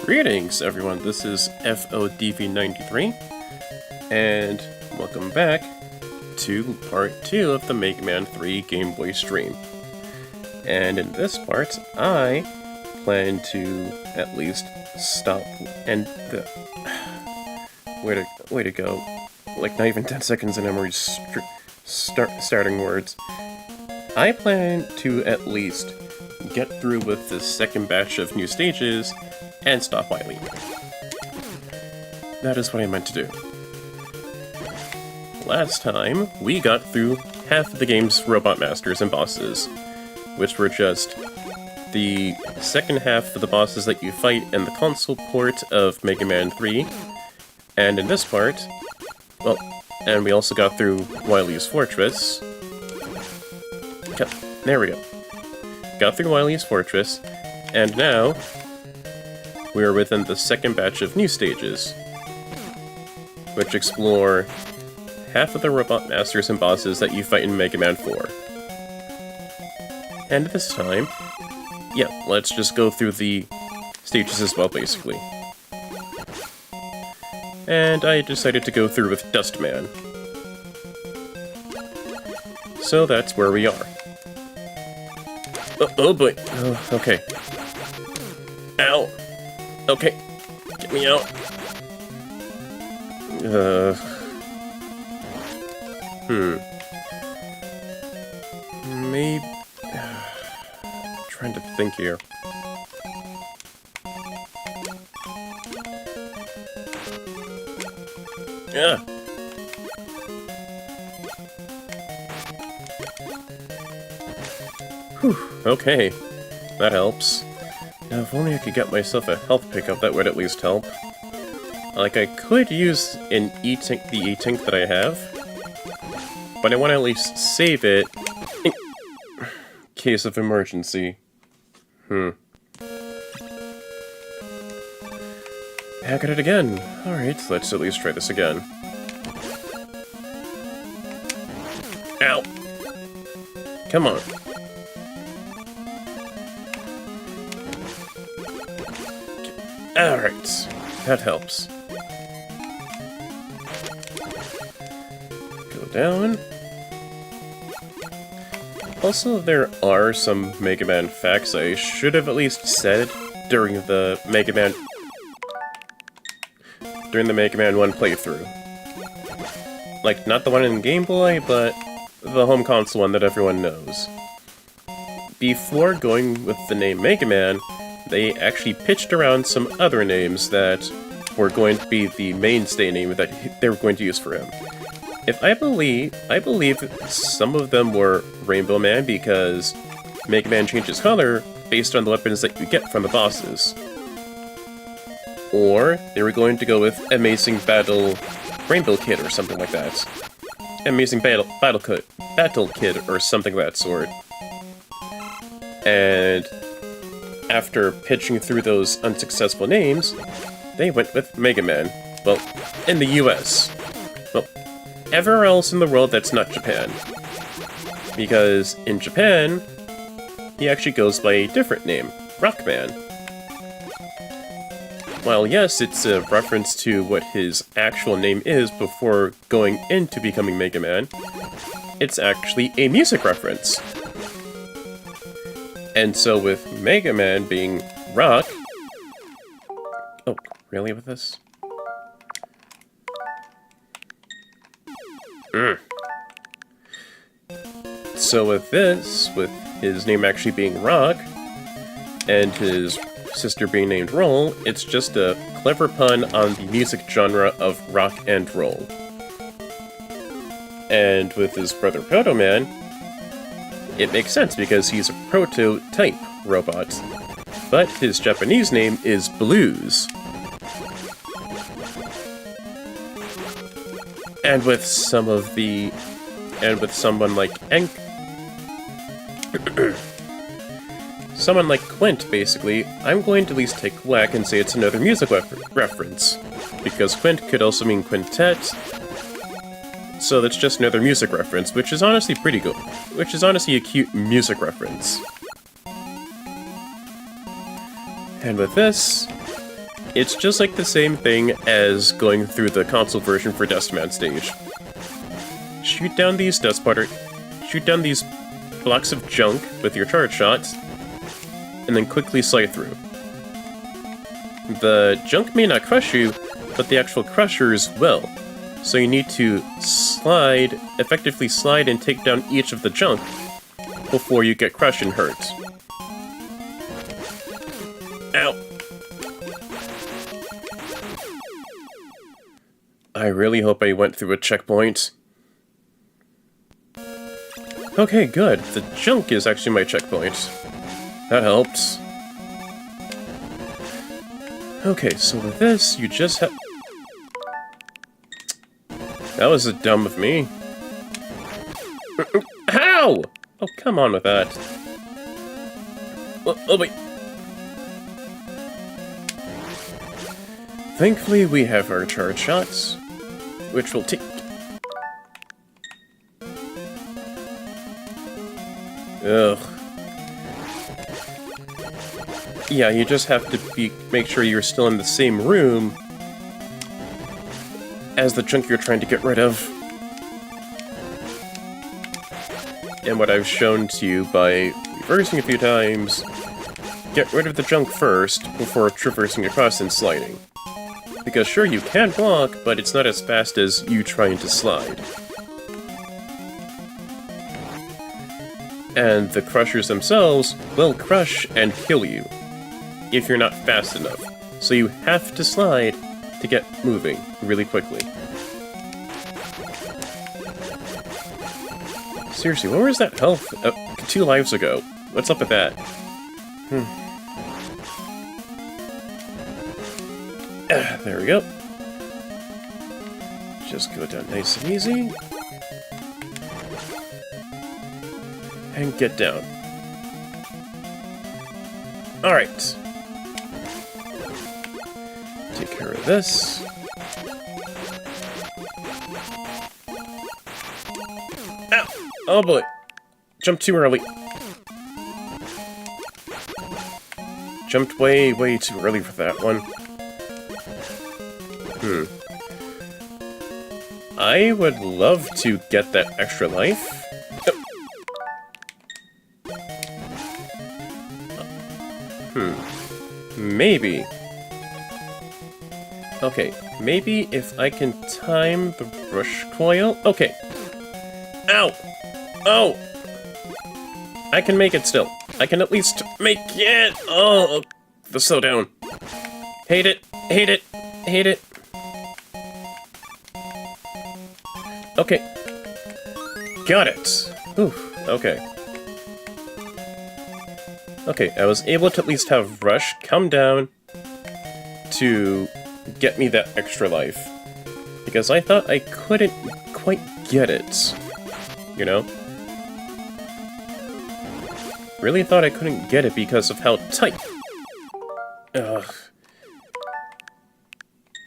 Greetings, everyone. This is FODV93, and welcome back to part 2 of the Mega Man 3 Game Boy stream. And in this part, I plan to at least stop and the way to go. Like not even 10 seconds and I'm already starting words. I plan to at least get through with the second batch of new stages and stop Wily. That is what I meant to do. Last time, we got through half of the game's robot masters and bosses, which were just the second half of the bosses that you fight in the console port of Mega Man 3, and in this part, well, and we also got through Wily's Fortress. There we go. Got through Wily's Fortress, and now we are within the second batch of new stages, which explore half of the robot masters and bosses that you fight in Mega Man 4. And this time, yeah, let's just go through the stages as well, basically. And I decided to go through with Dustman. So that's where we are. Oh boy. Oh, okay. Ow. Okay. Get me out. Maybe... trying to think here. Yeah. Whew, okay. That helps. Now, if only I could get myself a health pickup, that would at least help. Like, I could use an E-Tank, the E-Tank that I have, but I want to at least save it in case of emergency. Back at it again. Alright, let's at least try this again. Ow! Come on. Alright, that helps. Go down. Also, there are some Mega Man facts I should have at least said during the Mega Man 1 playthrough. Like, not the one in Game Boy, but the home console one that everyone knows. Before going with the name Mega Man, they actually pitched around some other names that were going to be the mainstay name that they were going to use for him. I believe some of them were Rainbow Man because Mega Man changes color based on the weapons that you get from the bosses. Or they were going to go with Amazing Battle Rainbow Kid or something like that. Amazing Battle Kid or something of that sort. And after pitching through those unsuccessful names, they went with Mega Man. Well, in the US. Well, everywhere else in the world that's not Japan. Because in Japan, he actually goes by a different name, Rockman. While yes, it's a reference to what his actual name is before going into becoming Mega Man, it's actually a music reference. And so with Mega Man being Rock... Oh, really with this? So with this, with his name actually being Rock, and his sister being named Roll, it's just a clever pun on the music genre of rock and roll. And with his brother Proto Man, it makes sense because he's a prototype robot, but his Japanese name is Blues. And with someone like someone like Quint, basically, I'm going to at least take whack and say it's another music reference, because Quint could also mean quintet, so that's just another music reference, which is honestly pretty good. Which is honestly a cute music reference. And with this, It's just like the same thing as going through the console version for Dustman stage. Shoot down these shoot down these blocks of junk with your charge shots, and then quickly slide through. The junk may not crush you, but the actual crushers will. So you need to effectively slide and take down each of the junk before you get crushed and hurt. Ow! I really hope I went through a checkpoint. Okay, good. The junk is actually my checkpoint. That helps. Okay, so with this, you just have... That was dumb of me. How? Oh, come on with that. Oh, wait. Thankfully, we have our charge shots, which will take... Ugh. Yeah, you just have to make sure you're still in the same room as the junk you're trying to get rid of. And what I've shown to you by reversing a few times, get rid of the junk first before traversing across and sliding. Because sure, you can block, but it's not as fast as you trying to slide. And the crushers themselves will crush and kill you if you're not fast enough. So you have to slide to get moving really quickly. Seriously, where was that health 2 lives ago? What's up with that? There we go. Just go down nice and easy. And get down. Alright. Take care of this. Ow! Oh boy. Jumped too early. Jumped way too early for that one. I would love to get that extra life. Maybe. Okay, maybe if I can time the rush coil. Okay. Ow! Oh! I can make it still. I can at least make it! Oh, the slowdown. Hate it. Hate it. Hate it. Okay. Got it. Oof. Okay. Okay, I was able to at least have Rush come down to get me that extra life. Because I thought I couldn't quite get it. You know? Really thought I couldn't get it because of how tight. Ugh.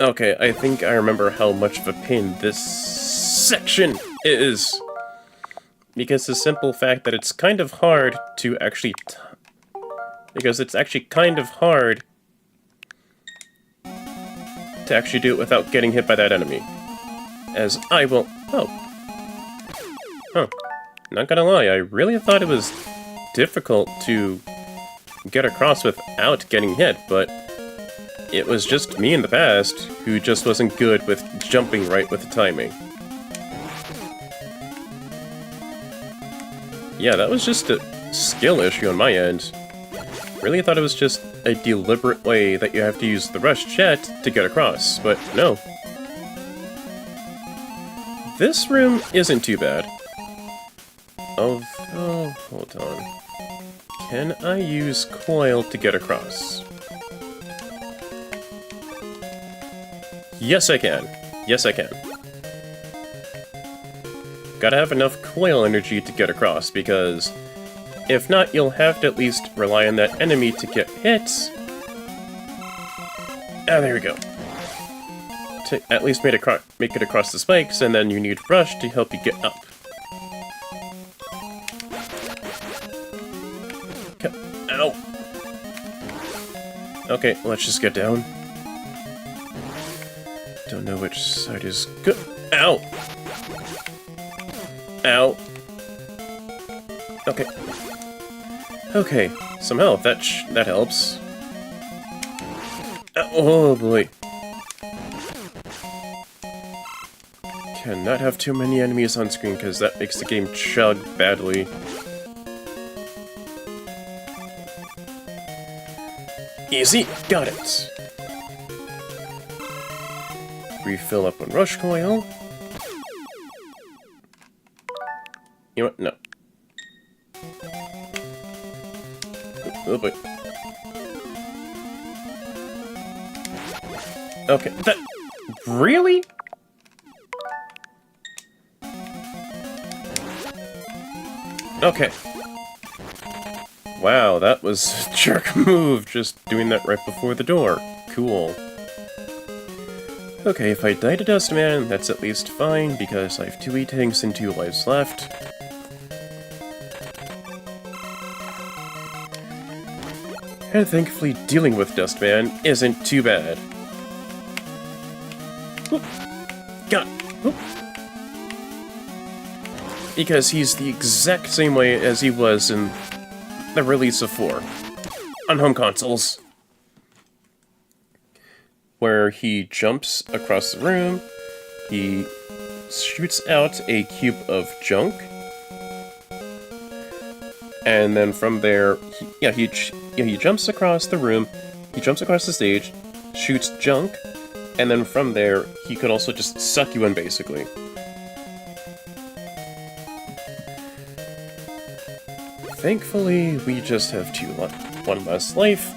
Okay, I think I remember how much of a pain this section is. Because the simple fact that it's kind of hard to actually... Because it's actually kind of hard to actually do it without getting hit by that enemy. As I will... Oh. Huh. Not gonna lie, I really thought it was difficult to get across without getting hit, but it was just me in the past who just wasn't good with jumping right with the timing. Yeah, that was just a skill issue on my end. Really thought it was just a deliberate way that you have to use the rush jet to get across, but no. This room isn't too bad. Oh, hold on. Can I use coil to get across? Yes, I can. Yes, I can. Gotta have enough coil energy to get across, because if not, you'll have to at least rely on that enemy to get hit. Ah, there we go. To at least make it across the spikes, and then you need Rush to help you get up. Ow! Okay, let's just get down. Don't know which side is good. Ow! Ow! Okay. Okay, some health. That helps. Oh boy. Cannot have too many enemies on screen because that makes the game chug badly. Easy, got it. Refill up on rush coil. You know what? No. Oh boy. Okay, that... Really? Okay. Wow, that was a jerk move, just doing that right before the door. Cool. Okay, if I die to Dustman, that's at least fine, because I have 2 E-tanks and 2 lives left. And thankfully, dealing with Dustman isn't too bad. Oop. Got it. Oop. Because he's the exact same way as he was in the release of 4 on home consoles, where he jumps across the room, he shoots out a cube of junk, and then from there, he jumps across the room, he jumps across the stage, shoots junk, and then from there, he could also just suck you in, basically. Thankfully, we just have 1 less life,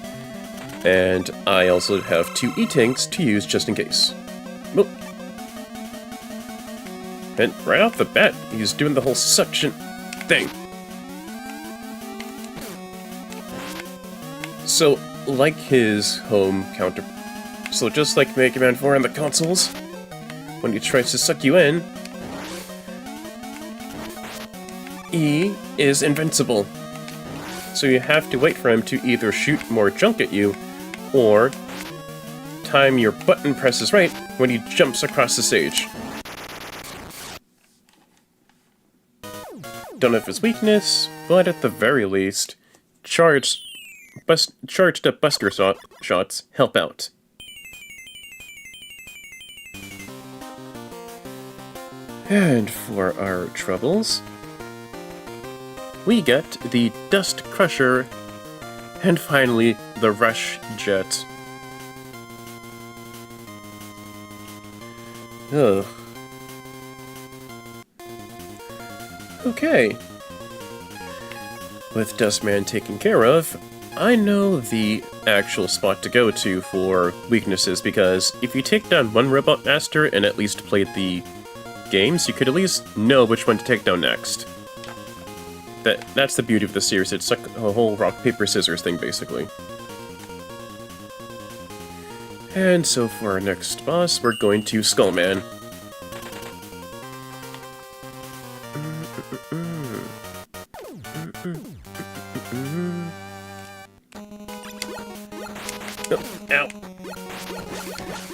and I also have 2 E-tanks to use just in case. Oop. And right off the bat, he's doing the whole suction thing. So, like his home counter... So just like Mega Man 4 on the consoles, when he tries to suck you in, E is invincible. So you have to wait for him to either shoot more junk at you, or time your button presses right when he jumps across the stage. Don't have his weakness, but at the very least, charged up buster shots help out. And for our troubles, we get the Dust Crusher, and finally, the Rush Jet. Ugh. Okay. With Dustman taken care of, I know the actual spot to go to for weaknesses, because if you take down one Robot Master and at least played the games, you could at least know which one to take down next. That's the beauty of the series. It's like a whole rock, paper, scissors thing, basically. And so for our next boss, we're going to Skullman. Oh, ow.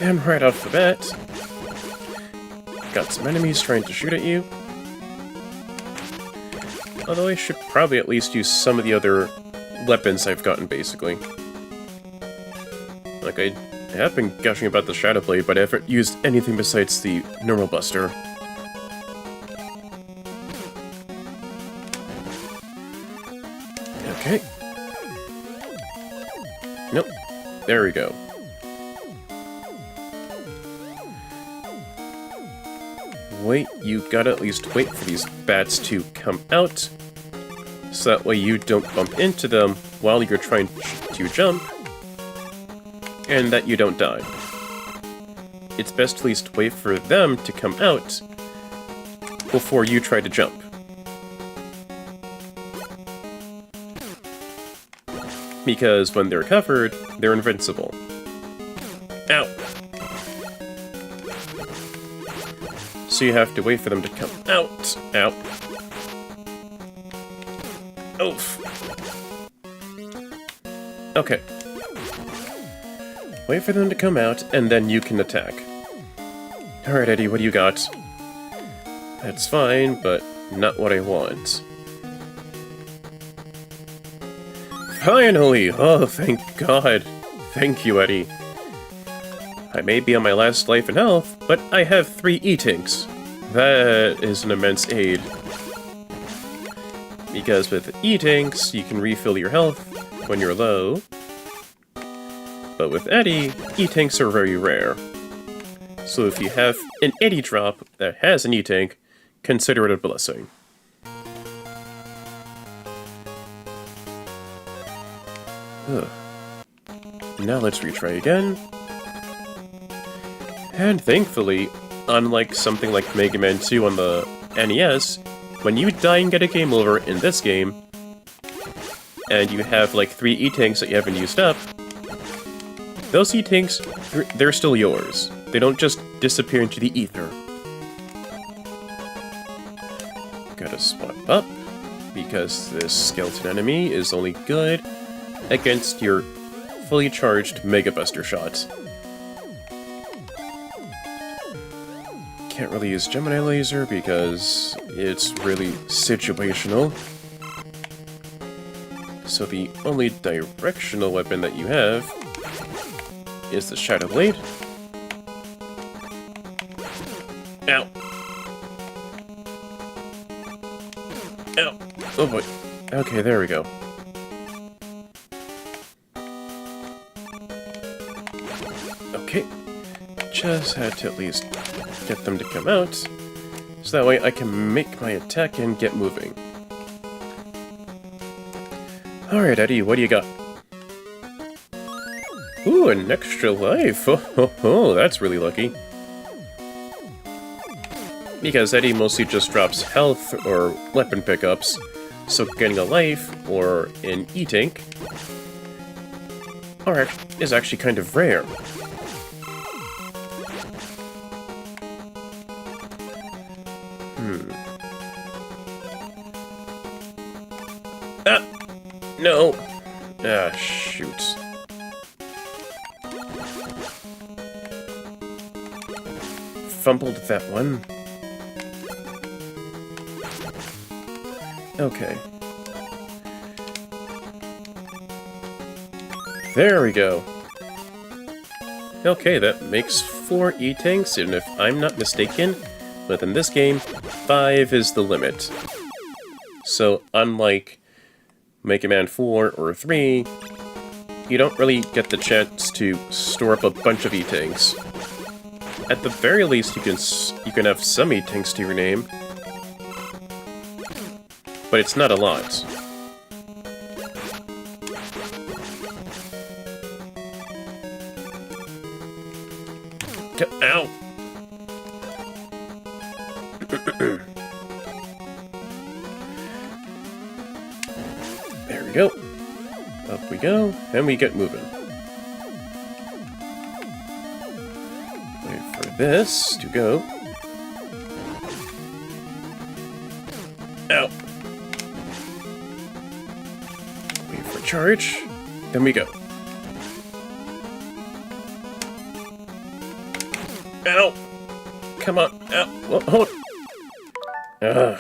And right off the bat, got some enemies trying to shoot at you. Although I should probably at least use some of the other weapons I've gotten, basically. Like, I have been gushing about the Shadow Blade, but I haven't used anything besides the normal Buster. Okay. Nope. There we go. Wait, you gotta at least wait for these bats to come out, so that way you don't bump into them while you're trying to jump, and that you don't die. It's best to at least wait for them to come out before you try to jump. Because when they're covered, they're invincible. Ow! So you have to wait for them to come out. Ow. Oof. Okay. Wait for them to come out, and then you can attack. Alright, Eddie, what do you got? That's fine, but not what I want. Finally! Oh, thank God. Thank you, Eddie. I may be on my last life and health, but I have 3 E-Tinks. That is an immense aid. Because with E-Tinks, you can refill your health when you're low. But with Eddie, E-Tinks are very rare. So if you have an Eddie drop that has an E-Tank, consider it a blessing. Ugh. Now let's retry again. And thankfully, unlike something like Mega Man 2 on the NES, when you die and get a game over in this game, and you have like 3 E-Tanks that you haven't used up, those E-Tanks, they're still yours. They don't just disappear into the ether. Gotta swap up, because this skeleton enemy is only good against your fully charged Mega Buster shots. Can't really use Gemini Laser because it's really situational. So the only directional weapon that you have is the Shadow Blade. Ow! Ow! Oh boy. Okay, there we go. Okay. Just had to at least get them to come out, so that way I can make my attack and get moving. Alright, Eddie, what do you got? Ooh, an extra life! Oh, that's really lucky. Because Eddie mostly just drops health or weapon pickups, so getting a life or an E-Tank is actually kind of rare. Ah! No! Ah, shoot. Fumbled that one. Okay. There we go. Okay, that makes 4 E-Tanks, and if I'm not mistaken, within this game, 5 is the limit. So, unlike Mega Man 4 or 3, you don't really get the chance to store up a bunch of E-Tanks. At the very least, you can have some E-Tanks to your name, but it's not a lot. Ow! There we go. Up we go, and we get moving. Wait for this to go. Ow! Wait for charge. Then we go. Ow! Come on! Ow! Whoa, hold! Ugh.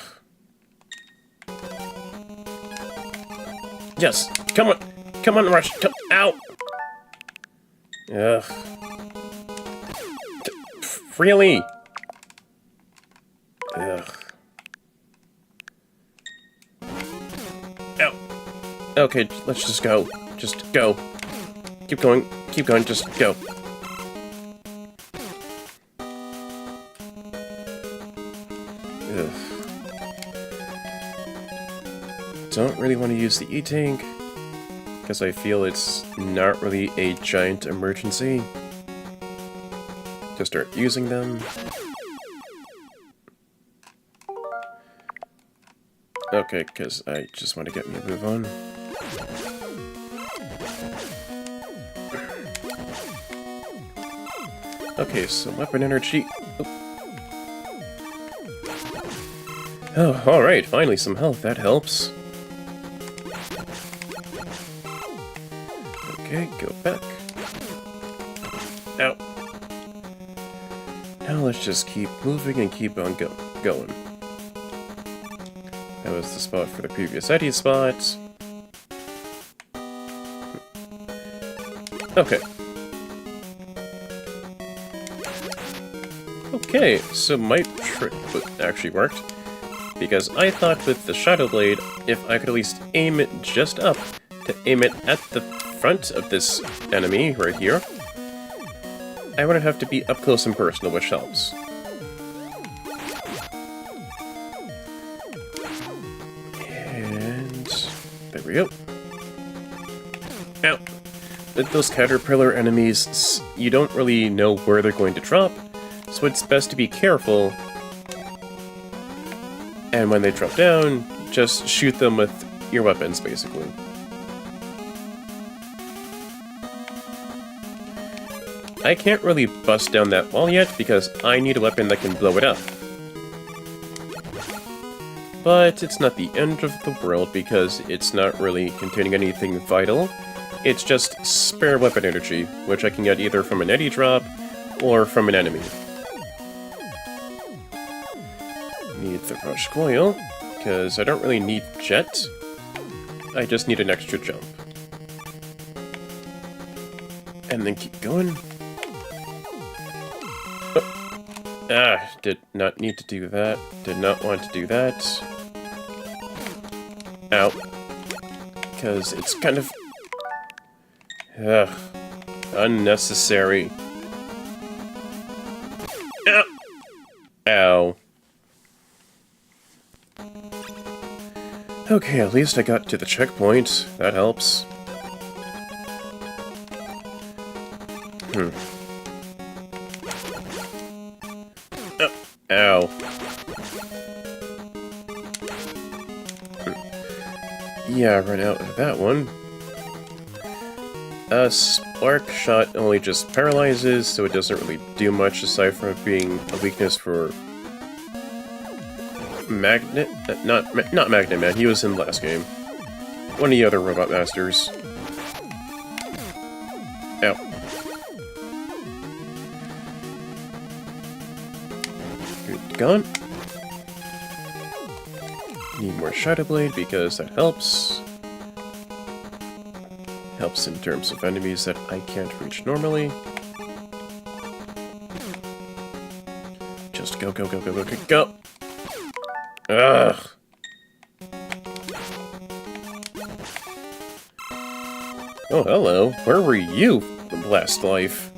Yes! Come on! Come on, Rush! Come! Ow! Ugh. Really? Ugh. Ow! Okay, let's just go. Just go. Keep going. Keep going. Just go. Ugh. Don't really want to use the E-Tank, because I feel it's not really a giant emergency to start using them. Okay, because I just want to get me a move on. Okay, so weapon energy. Oh, alright, finally some health, that helps. Okay, go back. Ow. Now let's just keep moving and keep on going. That was the spot for the previous Eddie spot. Okay. Okay, so my trick actually worked. Because I thought with the Shadow Blade, if I could at least aim it just up, to aim it at the front of this enemy right here, I wouldn't have to be up close and personal, which helps. And there we go. Now, with those caterpillar enemies, you don't really know where they're going to drop, so it's best to be careful. And when they drop down, just shoot them with your weapons, basically. I can't really bust down that wall yet, because I need a weapon that can blow it up. But it's not the end of the world, because it's not really containing anything vital. It's just spare weapon energy, which I can get either from an Eddie drop, or from an enemy. Need the rush coil, because I don't really need jet. I just need an extra jump. And then keep going. Oh. Did not need to do that. Did not want to do that. Ow. Because it's kind of... unnecessary. Ow. Ow. Okay, at least I got to the checkpoint. That helps. Oh, ow. Yeah, I ran out of that one. Spark Shot only just paralyzes, so it doesn't really do much aside from being a weakness for... Magnet? Not Magnet Man, he was in the last game. One of the other Robot Masters. Ow. Good, gone. Need more Shadow Blade because that helps. Helps in terms of enemies that I can't reach normally. Just go, go, go, go, go, go, go! Ugh! Oh, hello. Where were you, last life?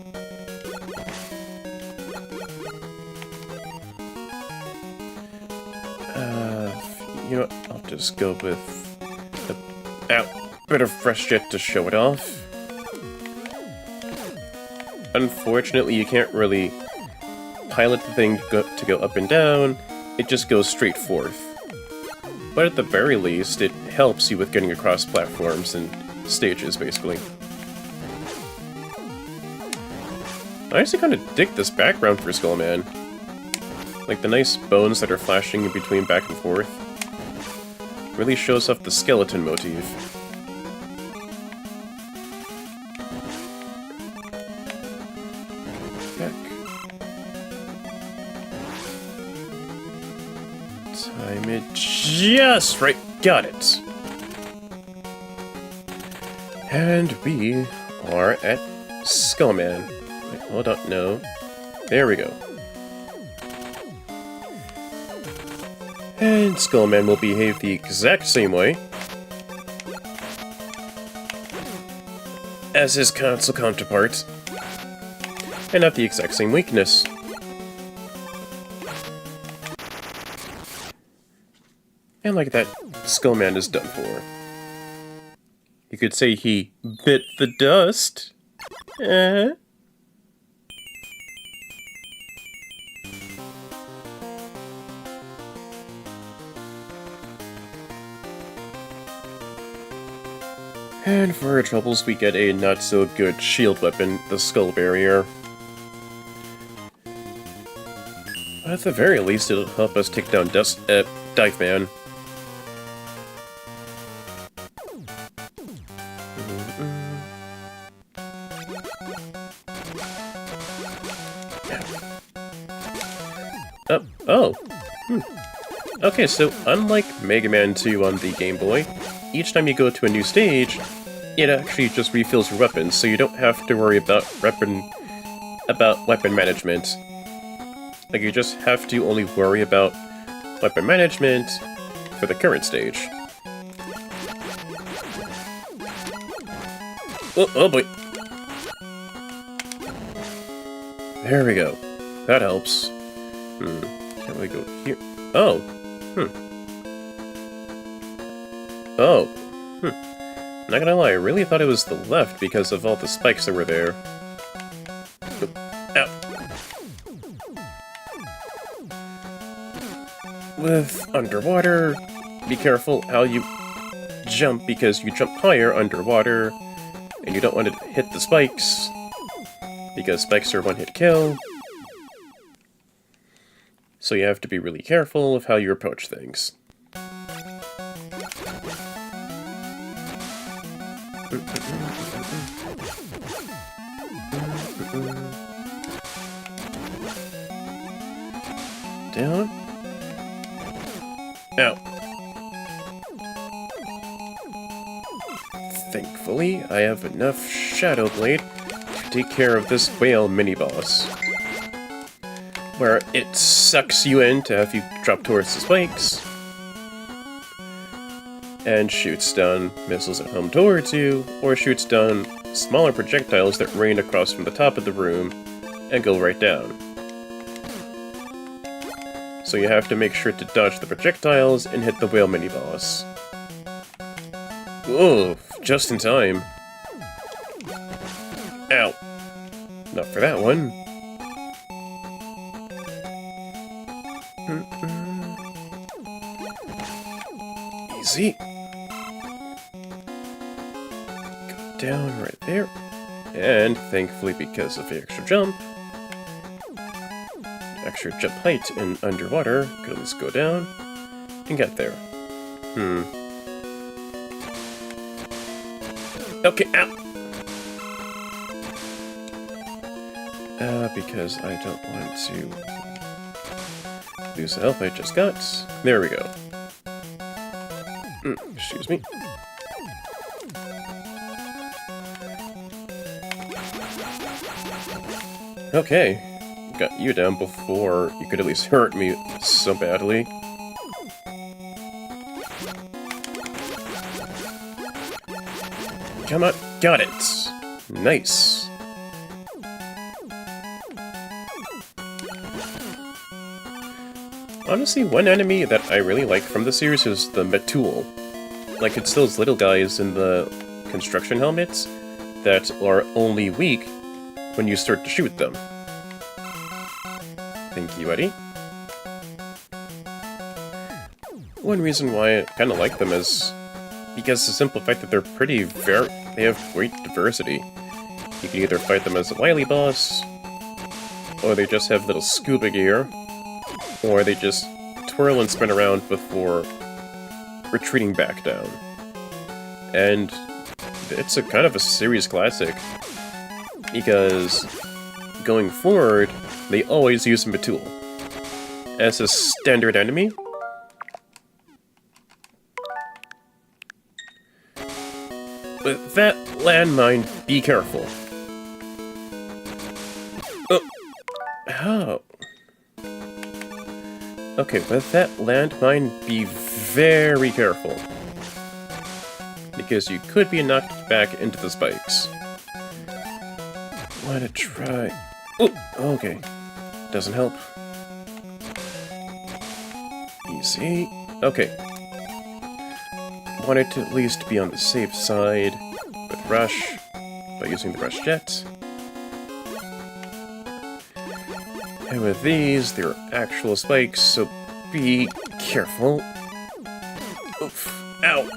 You know what? I'll just go with a bit of fresh jet to show it off. Unfortunately, you can't really pilot the thing to go up and down. It just goes straight forth. But at the very least, it helps you with getting across platforms and stages, basically. I actually kind of dig this background for Skullman. Like the nice bones that are flashing in between back and forth. Really shows off the skeleton motif. Time it just right. Got it. And we are at Skullman. Wait, hold on, no. There we go. And Skullman will behave the exact same way as his console counterpart, and have the exact same weakness. And like that, Skullman is done for. You could say he bit the dust. And for our troubles, we get a not-so-good shield weapon, the Skull Barrier. But at the very least, it'll help us take down Dive Man. Oh. Okay, so unlike Mega Man 2 on the Game Boy, each time you go to a new stage, it actually just refills your weapons, so you don't have to worry about weapon management. Like, you just have to only worry about weapon management for the current stage. Oh boy. There we go. That helps. Can't really go here. Oh. Oh. Not gonna lie, I really thought it was the left because of all the spikes that were there. Ow. With underwater, be careful how you jump because you jump higher underwater, and you don't want to hit the spikes because spikes are one-hit kill. So you have to be really careful of how you approach things. Down. Ow. Thankfully, I have enough Shadow Blade to take care of this whale mini-boss, where it sucks you in to have you drop towards the spikes, and shoots down missiles at home towards you, or shoots down smaller projectiles that rain across from the top of the room and go right down. So you have to make sure to dodge the projectiles and hit the whale mini-boss. Whoa, just in time. Ow. Not for that one. Easy. Go down right there. And thankfully, because of the extra jump height in underwater, could at least go down and get there. Okay, ow! Because I don't want to lose the health I just got. There we go. Excuse me. Okay. Got you down before you could at least hurt me so badly. Come on, got it! Nice. Honestly, one enemy that I really like from the series is the Metool. Like, it's those little guys in the construction helmets that are only weak when you start to shoot them. Thank you, Eddie. One reason why I kind of like them is because the simple fact that they're they have great diversity. You can either fight them as a Wily boss, or they just have little scuba gear, or they just twirl and spin around before retreating back down. And it's a kind of a series classic, because going forward, they always use Metool as a standard enemy. With that landmine, be careful. Oh. Okay, with that landmine, be very careful. Because you could be knocked back into the spikes. Wanna try... Oh, okay. Doesn't help. Easy. Okay. Wanted to at least be on the safe side with Rush by using the Rush Jet. And with these, they're actual spikes, so be careful. Oof. Ow!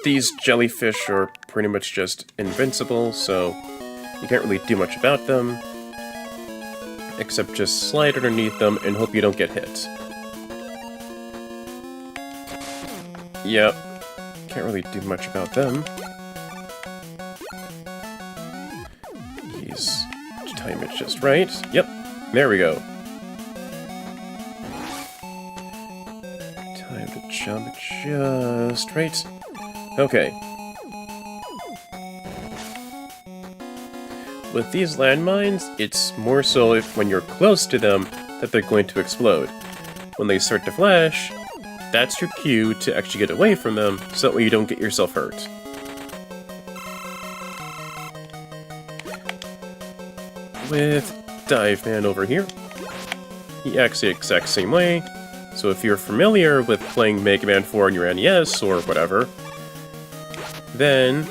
These jellyfish are pretty much just invincible, so you can't really do much about them, except just slide underneath them and hope you don't get hit. Yep, can't really do much about them. Please time it just right. Yep, There we go. Time to jump just right. Okay. With these landmines, it's more so if when you're close to them that they're going to explode. When they start to flash, that's your cue to actually get away from them, so that way you don't get yourself hurt. With Dive Man over here, he acts the exact same way, so if you're familiar with playing Mega Man 4 on your NES or whatever, then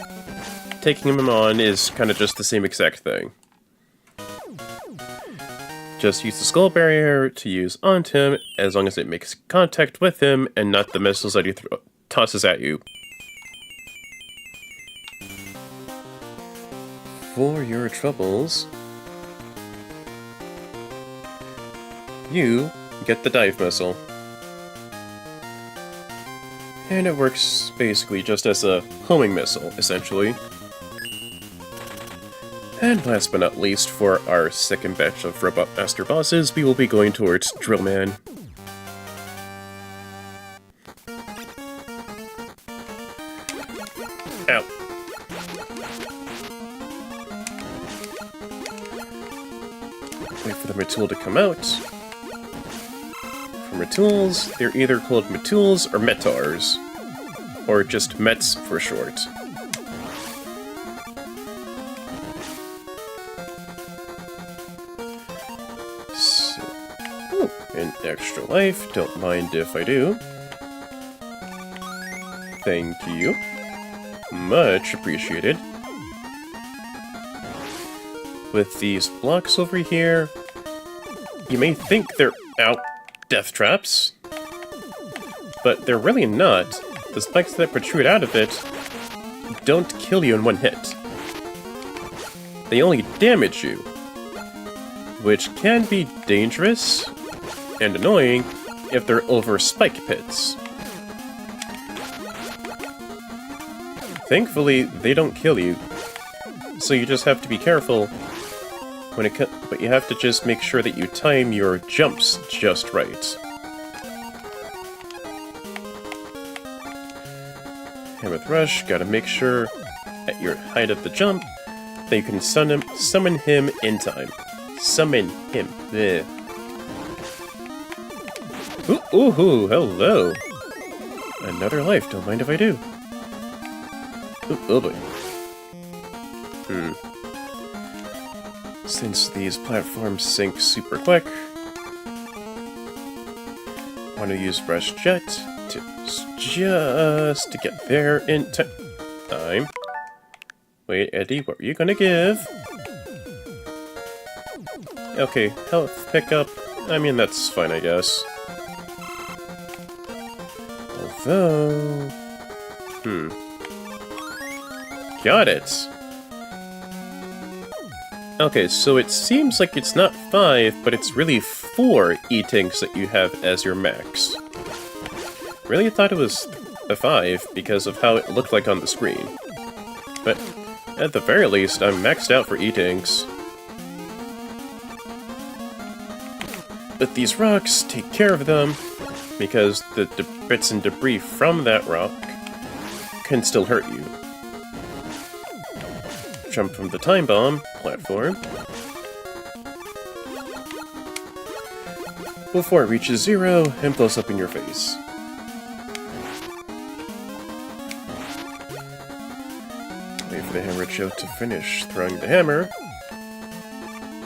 taking him on is kind of just the same exact thing. Just use the skull barrier to use onto him, as long as it makes contact with him and not the missiles that he tosses at you. For your troubles, you get the dive missile. And it works basically just as a homing missile, essentially. And last but not least, for our second batch of Robot Master bosses, we will be going towards Drillman. Ow. Wait for the Matul to come out. For Matuls, they're either called Matuls or Metars, or just Mets for short. An extra life, don't mind if I do. Thank you. Much appreciated. With these blocks over here, you may think they're death traps, but they're really not. The spikes that protrude out of it don't kill you in one hit. They only damage you, which can be dangerous and annoying if they're over spike pits. Thankfully, they don't kill you, so you just have to be careful when it but you have to just make sure that you time your jumps just right. And with Rush, gotta make sure at your height of the jump that you can summon him in time. Summon him. Bleh. Ooh, hello. Another life, don't mind if I do. Ooh, oh boy. Since these platforms sink super quick, I want to use Rush Jet just to get there in time. Wait, Eddie, what were you gonna give? Okay, health pickup. I mean, that's fine, I guess. Although... Got it! Okay, so it seems like it's not 5, but it's really 4 E-Tanks that you have as your max. Really thought it was a 5 because of how it looked like on the screen. But at the very least, I'm maxed out for E-Tanks. But these rocks take care of them, because the bits and debris from that rock can still hurt you. Jump from the time bomb platform before it reaches 0 and blows up in your face. Wait for the hammer Joe to finish throwing the hammer.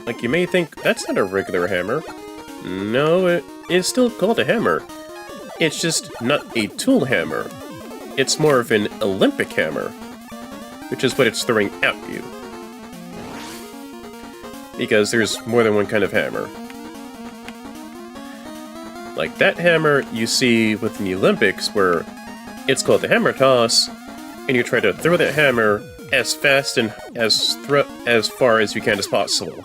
Like, you may think, that's not a regular hammer. No, it is still called a hammer. It's just not a tool hammer. It's more of an Olympic hammer, which is what it's throwing at you. Because there's more than one kind of hammer. Like that hammer you see with the Olympics, where it's called the hammer toss, and you try to throw that hammer as fast and as far as you can as possible.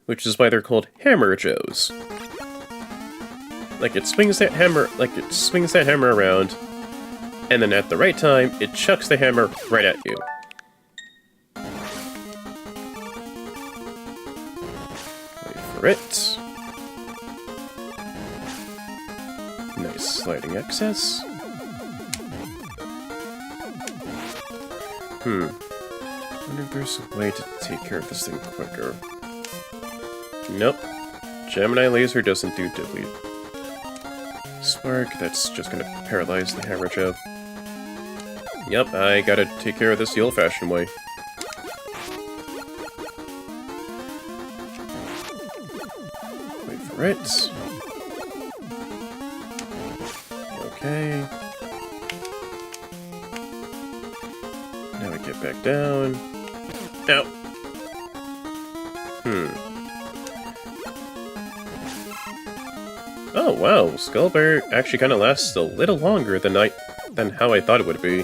Which is why they're called Hammer Joes. Like it swings that hammer around, and then at the right time, it chucks the hammer right at you. for it. Nice sliding excess. I wonder if there's a way to take care of this thing quicker. Nope. Gemini Laser doesn't do diddly. Spark, that's just gonna paralyze the Hammer Joe. Yep, I gotta take care of this the old-fashioned way. Wait for it. Okay. Now we get back down. Ow! Oh wow, Skullbear actually kind of lasts a little longer than how I thought it would be.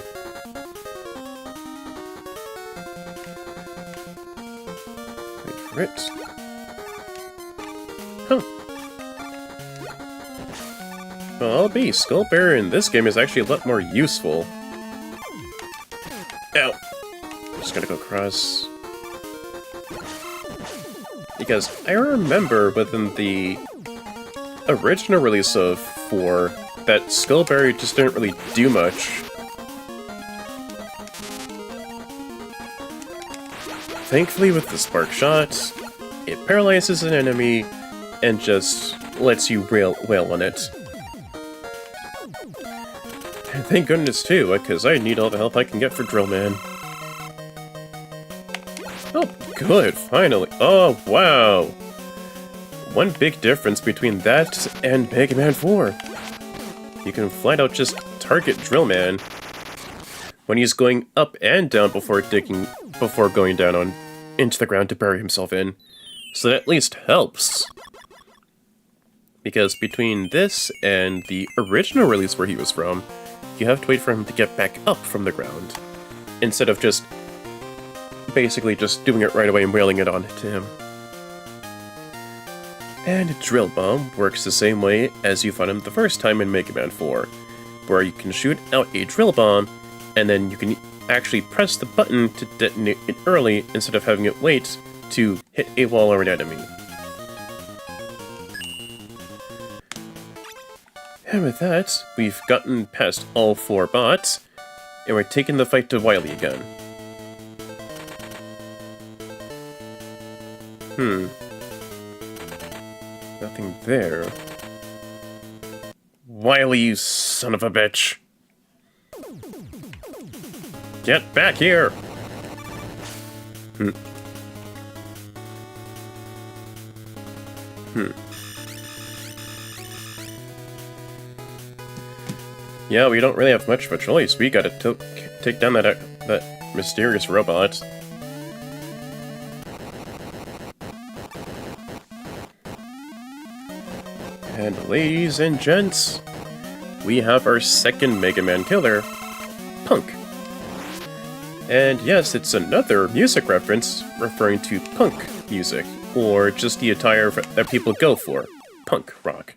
Wait for it. Huh. Well, I'll be. Skullbear in this game is actually a lot more useful. Ow! Just gotta go across. Because I remember within the original release of 4 that Skullberry just didn't really do much. Thankfully with the Spark Shot, it paralyzes an enemy and just lets you wail on it. And thank goodness too, because I need all the help I can get for Drill Man. Oh, good, finally. Oh, wow. One big difference between that and Mega Man 4. You can flat out just target Drill Man when he's going up and down before going down into the ground to bury himself in. So that at least helps. Because between this and the original release where he was from, you have to wait for him to get back up from the ground, instead of just basically just doing it right away and wailing it on to him. And Drill Bomb works the same way as you fought him the first time in Mega Man 4, where you can shoot out a Drill Bomb, and then you can actually press the button to detonate it early instead of having it wait to hit a wall or an enemy. And with that, we've gotten past all 4 bots, and we're taking the fight to Wily again. Nothing there. Wily, you son of a bitch! Get back here! Yeah, we don't really have much of a choice. We gotta take down that mysterious robot. And ladies and gents, we have our second Mega Man killer, Punk. And yes, it's another music reference referring to punk music, or just the attire that people go for, punk rock.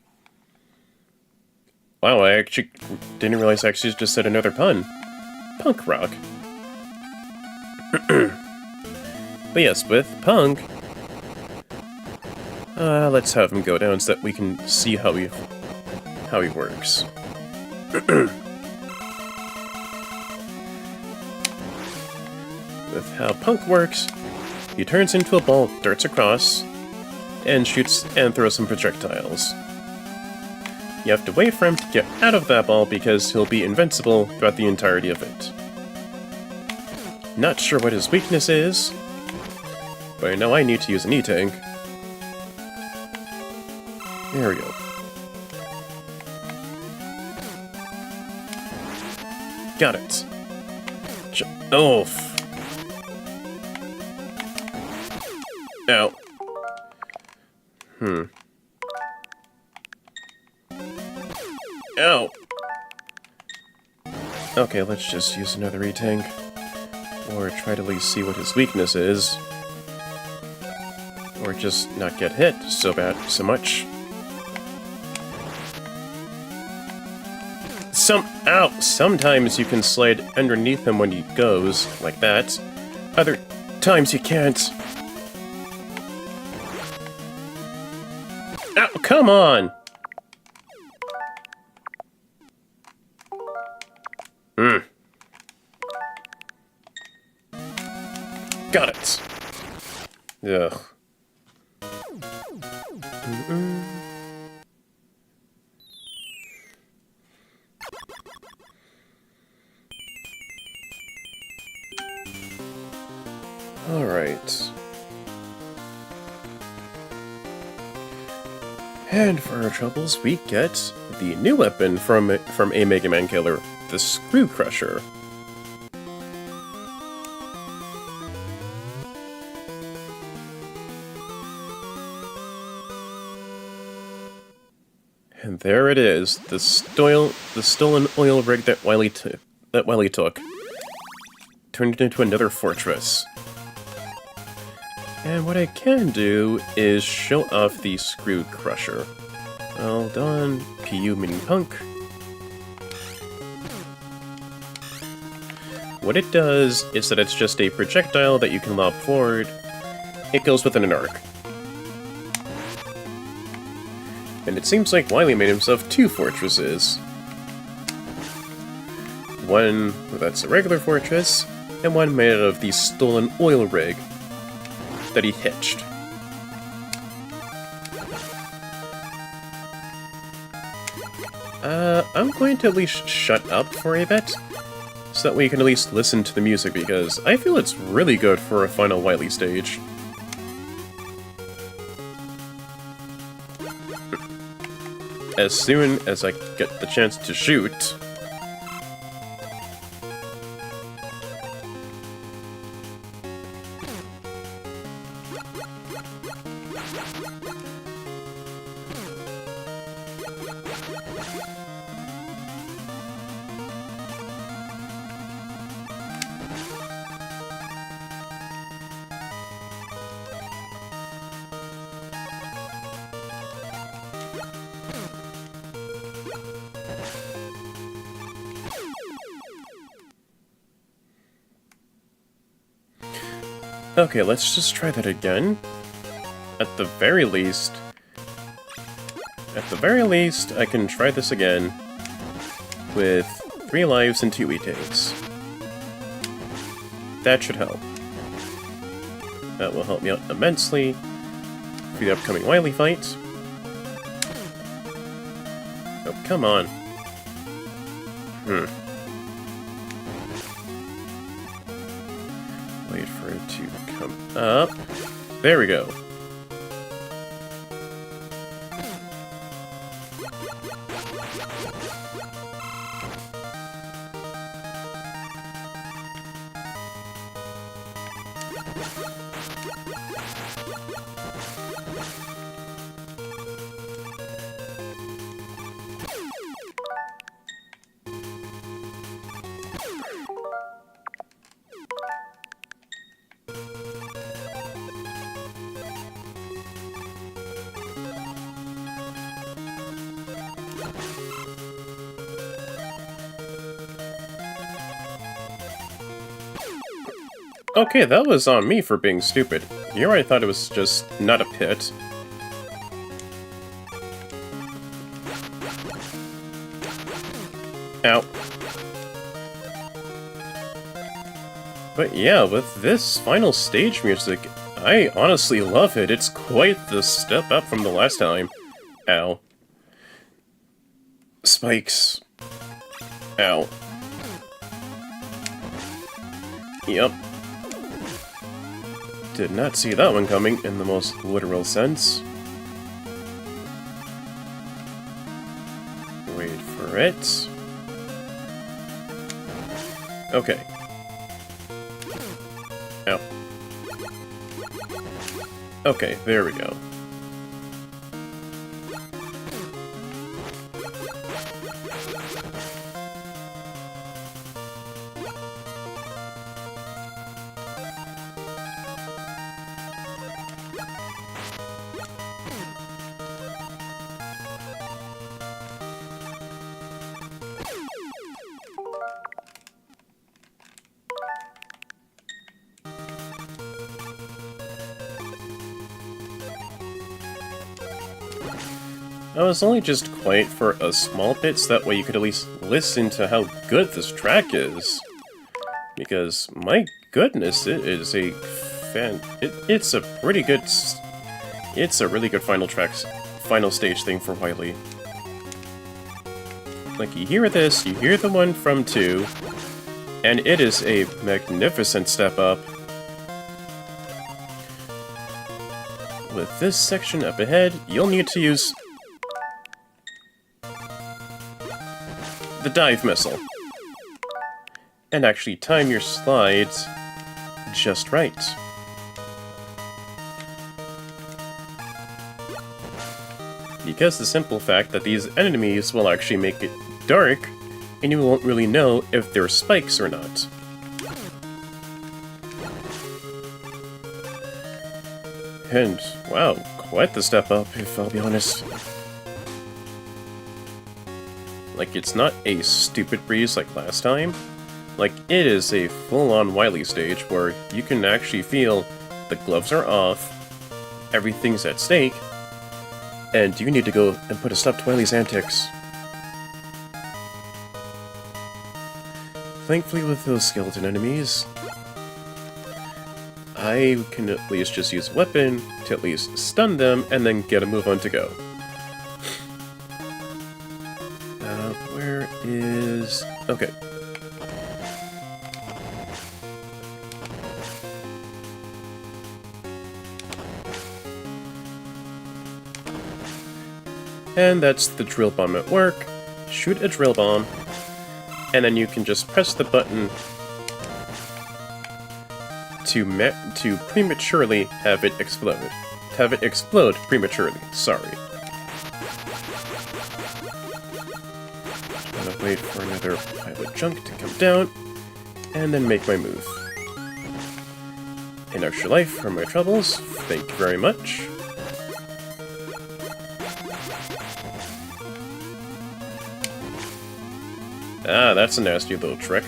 Wow, I actually didn't realize I actually just said another pun. Punk rock. But yes, with Punk, let's have him go down so that we can see how he works. With how Punk works, he turns into a ball, darts across, and shoots and throws some projectiles. You have to wait for him to get out of that ball because he'll be invincible throughout the entirety of it. Not sure what his weakness is, but I know I need to use an E-Tank. There we go. Got it. Oof. Ow. Ow! Okay, let's just use another E-Tank. Or try to at least see what his weakness is. Or just not get hit so much. Sometimes you can slide underneath him when he goes, like that. Other times you can't. Oh, come on! Got it! Ugh. Alright. And for our troubles, we get the new weapon from a Mega Man killer, the Screw Crusher. And there it is, the stolen oil rig that Wily took, turned it into another fortress. And what I can do is show off the Screw Crusher. Well done, PU meaning punk. What it does is that it's just a projectile that you can lob forward. It goes within an arc. And it seems like Wily made himself two fortresses. One that's a regular fortress, and one made out of the stolen oil rig that he hitched. I'm going to at least shut up for a bit, so that way you can at least listen to the music, because I feel it's really good for a final Wily stage. As soon as I get the chance to shoot. Okay, let's just try that again. At the very least, I can try this again with 3 lives and 2 retakes. That should help. That will help me out immensely for the upcoming Wily fight. Oh, come on. Wait for it to come up. There we go. Okay, that was on me for being stupid. Here I thought it was just not a pit. Ow. But yeah, with this final stage music, I honestly love it. It's quite the step up from the last time. Ow. Spikes. Ow. Yep. Did not see that one coming in the most literal sense. Wait for it. Okay. Ow. Okay, there we go. I was only just quiet for a small bit so that way you could at least listen to how good this track is. Because, my goodness, it is a it's a pretty good... It's a really good final stage thing for Wily. Like, you hear this, you hear the one from 2, and it is a magnificent step up. With this section up ahead, you'll need to use the dive missile. And actually time your slides just right. Because the simple fact that these enemies will actually make it dark, and you won't really know if they're spikes or not. And, wow, quite the step up, if I'll be honest. Like, it's not a stupid breeze like last time. Like, it is a full-on Wily stage where you can actually feel the gloves are off, everything's at stake, and you need to go and put a stop to Wily's antics. Thankfully with those skeleton enemies, I can at least just use a weapon to at least stun them and then get a move on to go. Where is... Okay. And that's the drill bomb at work. Shoot a drill bomb, and then you can just press the button to prematurely have it explode. Have it explode prematurely, sorry. I'm gonna wait for another pile of junk to come down, and then make my move. An extra life for my troubles, thank you very much. Ah, that's a nasty little trick.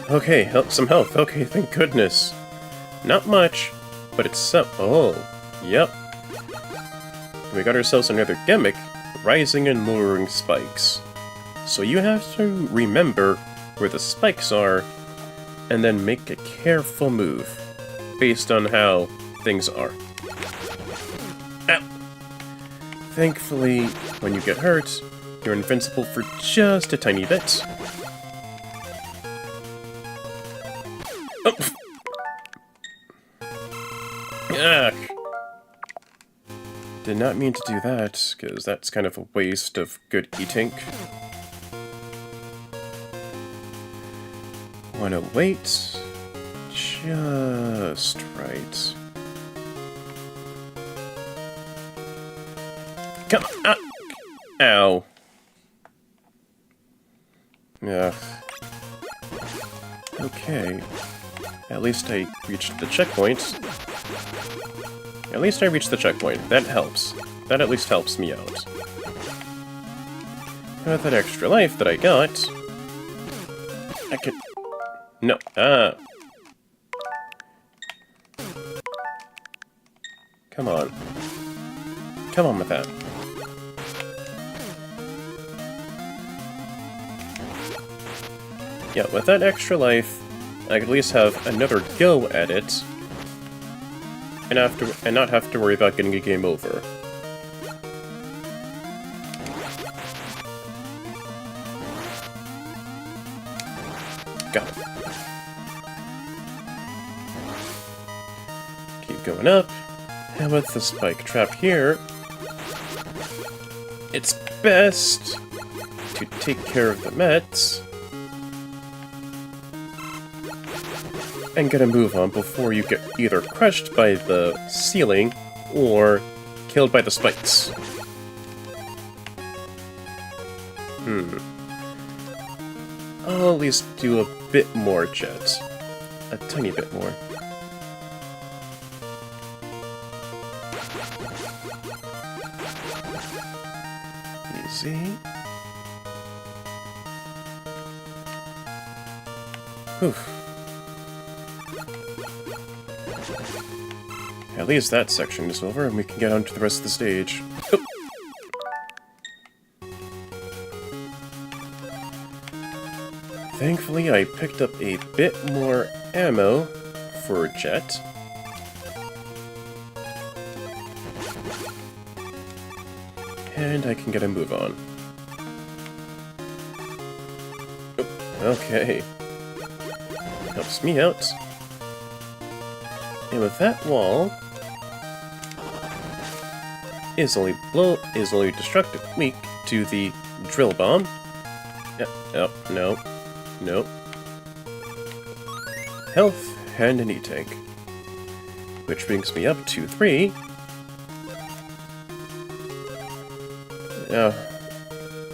Okay, some health. Okay, thank goodness. Not much, but it's some... Oh, yep. We got ourselves another gimmick, rising and lowering spikes. So you have to remember where the spikes are, and then make a careful move, based on how things are. Ow! Thankfully, when you get hurt, you're invincible for just a tiny bit. Oh. Ah. Did not mean to do that, because that's kind of a waste of good eating. Wanna wait just right. Come on! Ah. Ow. Yeah. Okay. At least I reached the checkpoint. At least I reached the checkpoint. That helps. That at least helps me out. With that extra life that I got, I could... No. Ah. Come on. Come on with that. Yeah, with that extra life, I could at least have another go at it, and not have to worry about getting a game over. Got it. Keep going up, and with the spike trap here, it's best to take care of the Mets and get a move on before you get either crushed by the ceiling or killed by the spikes. I'll at least do a bit more jet. A tiny bit more. Easy. Whew. At least that section is over, and we can get on to the rest of the stage. Oh. Thankfully, I picked up a bit more ammo for Jet. And I can get a move on. Oh, okay. Helps me out. And with that wall is only destructive weak to the drill bomb. Yeah, oh, no. Nope. Health and an E-tank. Which brings me up to 3.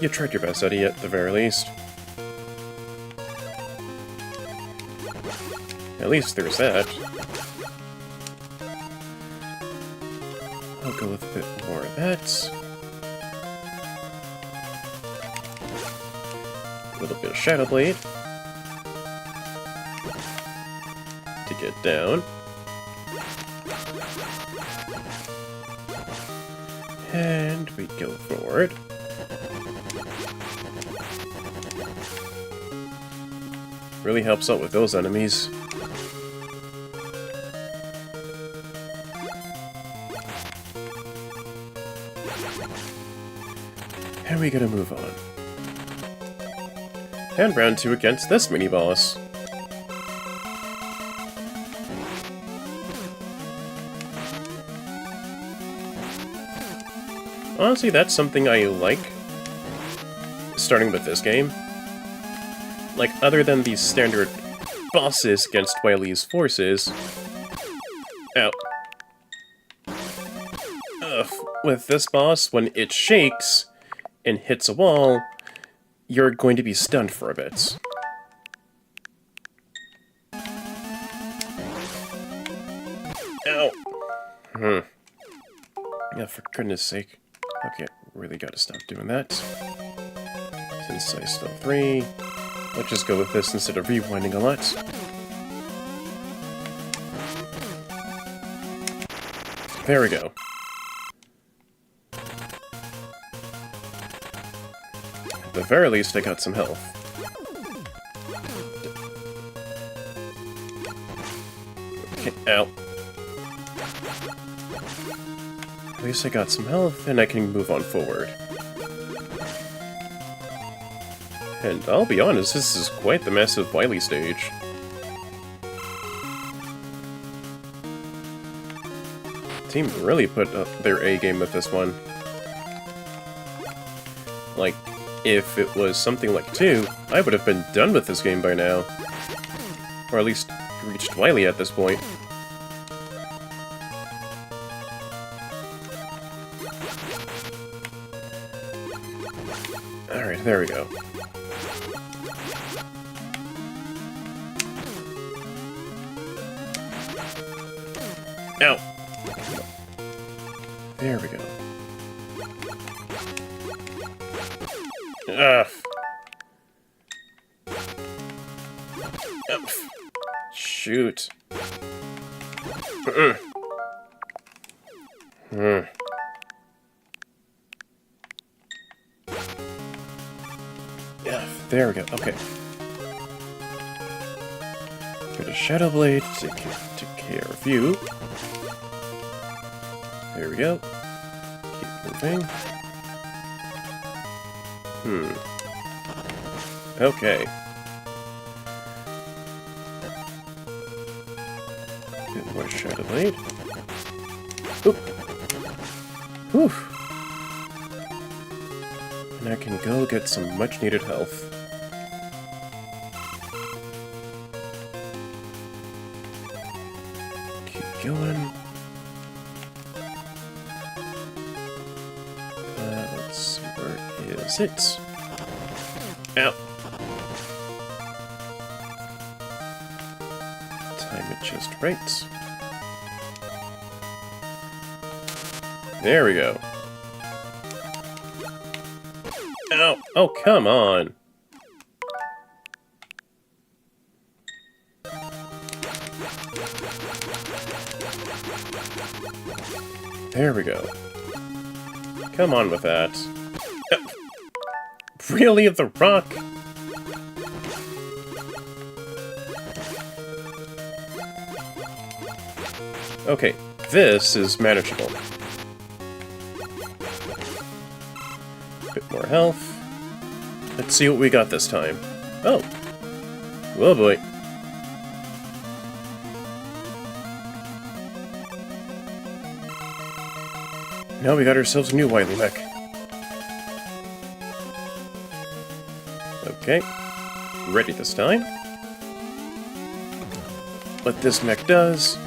You tried your best, Eddie, at the very least. At least there's that. I'll go with a bit more of that. A little bit of Shadow Blade. To get down. And we go forward. Really helps out with those enemies. And we gotta move on. And round 2 against this mini-boss. Honestly, that's something I like, starting with this game. Like, other than the standard bosses against Wily's forces... Ow. With this boss, when it shakes and hits a wall, you're going to be stunned for a bit. Ow! Yeah, for goodness sake. Okay, really gotta stop doing that. Since I still have 3, let's just go with this instead of rewinding a lot. There we go. At the very least, I got some health. Okay, ow. At least I got some health, and I can move on forward. And I'll be honest, this is quite the massive Wily stage. Team really put up their A-game with this one. Like, if it was something like 2, I would have been done with this game by now. Or at least reached Wily at this point. Alright, there we go. Ow! There we go. Ugh. Shoot. Yeah, there we go. Okay. Get a Shadow Blade to take care of you. There we go. Keep moving. Okay. Bit more Shadow Blade. Oop. Whew. And I can go get some much-needed health. Keep going. Let's see, where is it? Ow. Time it just right. There we go. Ow! Oh, come on! There we go. Come on with that. Really? The rock? Okay, this is manageable. Bit more health. Let's see what we got this time. Oh. Oh boy. Now we got ourselves a new Wily mech. Okay. Ready this time. What this mech does,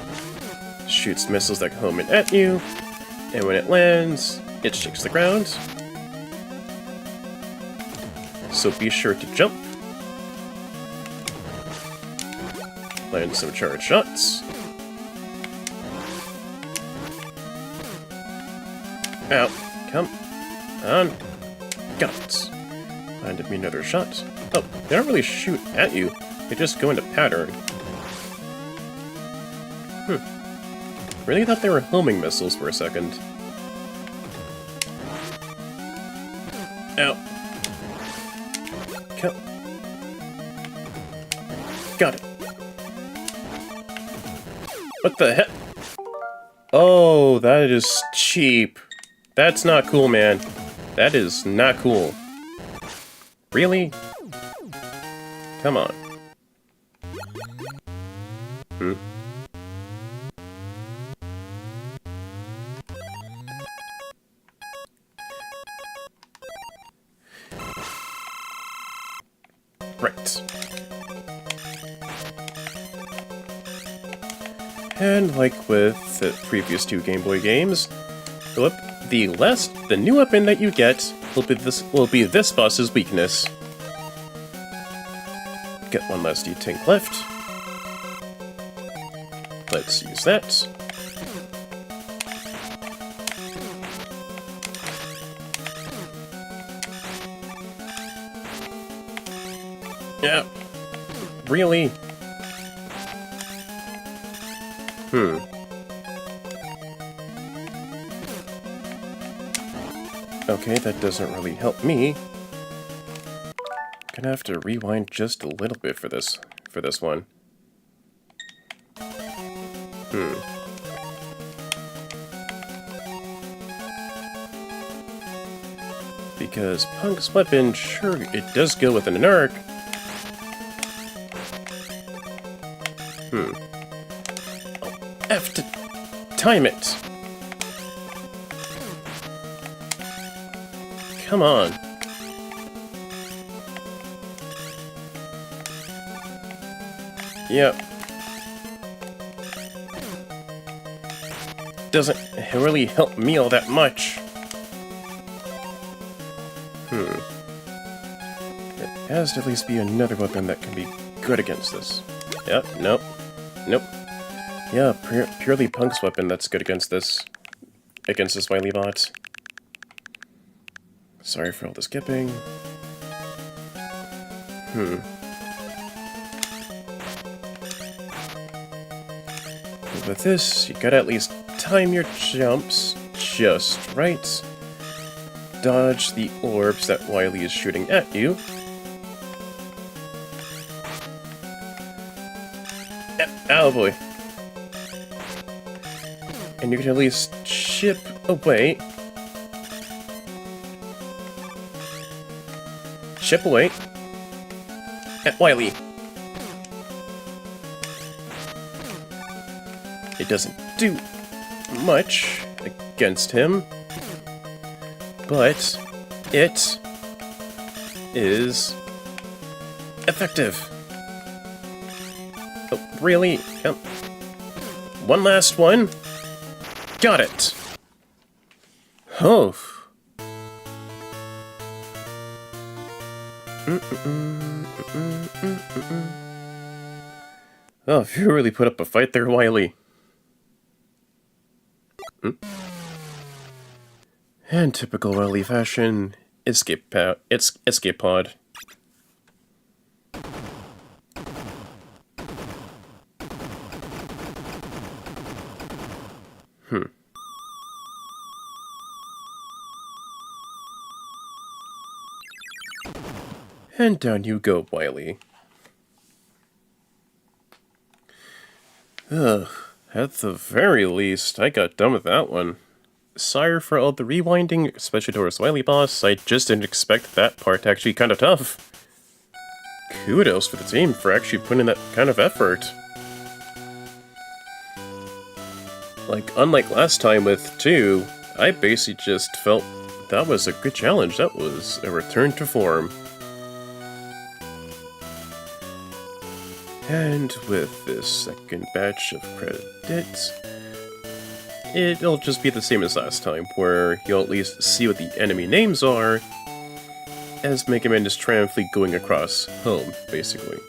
shoots missiles that come in at you, and when it lands, it shakes the ground. So be sure to jump. Land some charged shots. Ow. Come on. Got it. Landed me another shot. Oh, they don't really shoot at you. They just go into pattern. Really thought they were homing missiles for a second. Ow. Come. Got it. What the heck? Oh, that is cheap. That's not cool, man. That is not cool. Really? Come on. Right. And like with the previous two Game Boy games, Philip, the new weapon that you get will be this boss's weakness. Get one last D-Tank left. Let's use that. Yeah. Really? Okay, that doesn't really help me. Gonna have to rewind just a little bit for this one. Because Punk's weapon, sure, it does go with an arc. I'll have to time it. Come on. Yep. Doesn't really help me all that much. There has to at least be another weapon that can be good against this. Yep, nope. Nope. Yeah, purely Punk's weapon that's good against this. Against this Wily bot. Sorry for all the skipping. With this, you gotta at least time your jumps just right. Dodge the orbs that Wily is shooting at you. Oh boy. And you can at least chip away. Chip away at Wily. It doesn't do much against him, but it is effective. Oh, really? Come. One last one. Got it. Oh. Oh, you really put up a fight there, Wily. And typical Wily fashion, escape pod. And down you go, Wily. Ugh, at the very least, I got done with that one. Sorry for all the rewinding, especially towards Wily boss. I just didn't expect that part to actually be kind of tough. Kudos for the team for actually putting in that kind of effort. Like, unlike last time with 2, I basically just felt that was a good challenge. That was a return to form. And with this second batch of credits, it'll just be the same as last time, where you'll at least see what the enemy names are, as Mega Man is triumphantly going across home, basically.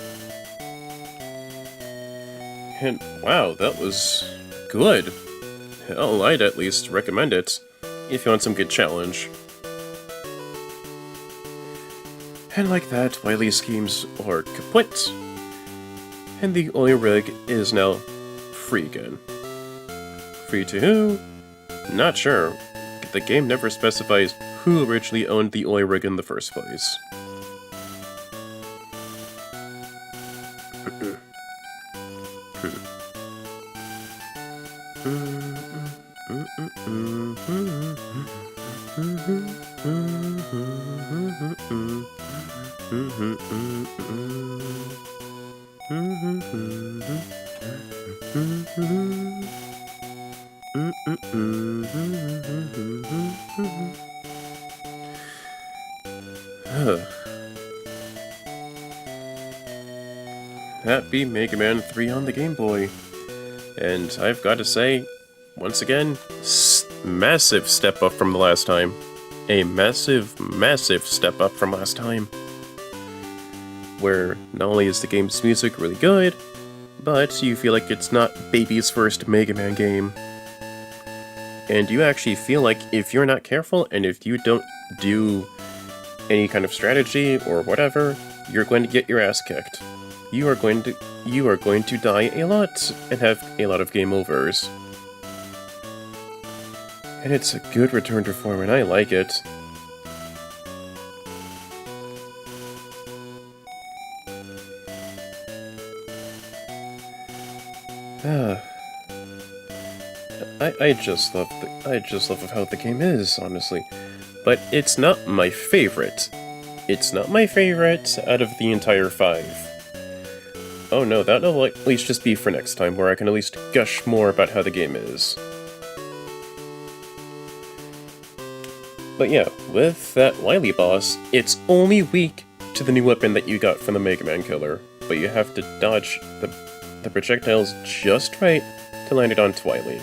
And wow, that was good. Hell, I'd at least recommend it, if you want some good challenge. And like that, Wily's schemes are kaput, and the oil rig is now free again. Free to who? Not sure. The game never specifies who originally owned the oil rig in the first place. That be Mega Man 3 on the Game Boy. And I've got to say, once again, massive step up from the last time. A massive, massive step up from last time. Where not only is the game's music really good, but you feel like it's not baby's first Mega Man game. And you actually feel like if you're not careful, and if you don't do any kind of strategy or whatever, you're going to get your ass kicked. You are going to die a lot and have a lot of game overs. And it's a good return to form, and I like it. I just love how the game is, honestly. But it's not my favorite. It's not my favorite out of the entire 5. Oh no, that'll at least just be for next time, where I can at least gush more about how the game is. But yeah, with that Wily boss, it's only weak to the new weapon that you got from the Mega Man killer, but you have to dodge the projectiles just right to land it onto Wily.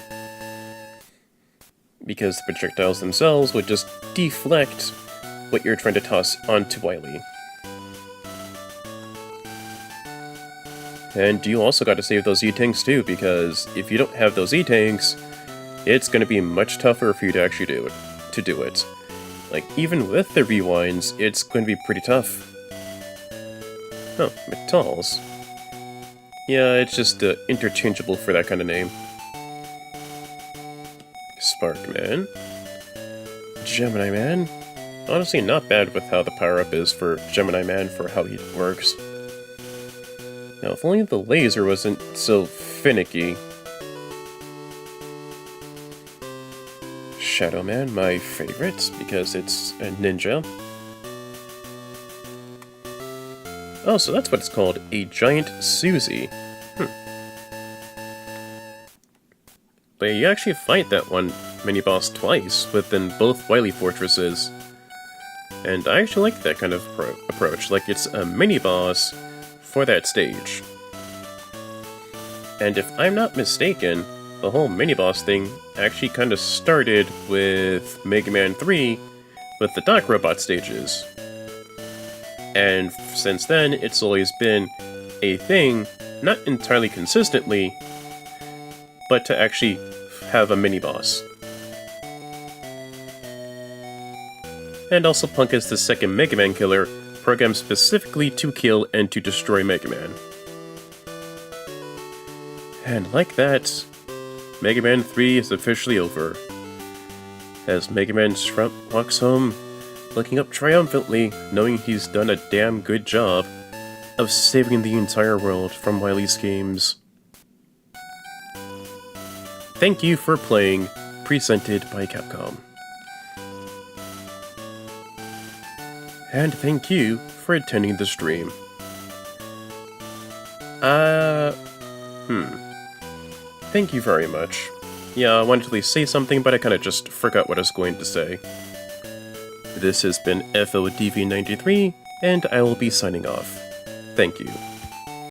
Because the projectiles themselves would just deflect what you're trying to toss onto Wily. And you also got to save those E-Tanks too, because if you don't have those E-Tanks, it's going to be much tougher for you to actually do it. Like, even with the rewinds, it's going to be pretty tough. Oh, Metals. Yeah, it's just interchangeable for that kind of name. Sparkman. Gemini Man. Honestly, not bad with how the power-up is for Gemini Man for how he works. Now, if only the laser wasn't so finicky. Shadow Man, my favorite, because it's a ninja. Oh, so that's what it's called, a giant Susie. But you actually fight that one mini-boss twice within both Wily fortresses. And I actually like that kind of approach, like it's a mini-boss for that stage. And if I'm not mistaken, the whole mini-boss thing actually kind of started with Mega Man 3 with the Doc Robot stages. And since then, it's always been a thing, not entirely consistently, but to actually have a mini-boss. And also Punk is the second Mega Man killer, programmed specifically to kill and to destroy Mega Man. And like that, Mega Man 3 is officially over. As Mega Man walks home looking up triumphantly, knowing he's done a damn good job of saving the entire world from Wily's games. Thank you for playing, presented by Capcom. And thank you for attending the stream. Thank you very much. Yeah, I wanted to at least say something, but I kinda just forgot what I was going to say. This has been FODV93, and I will be signing off. Thank you.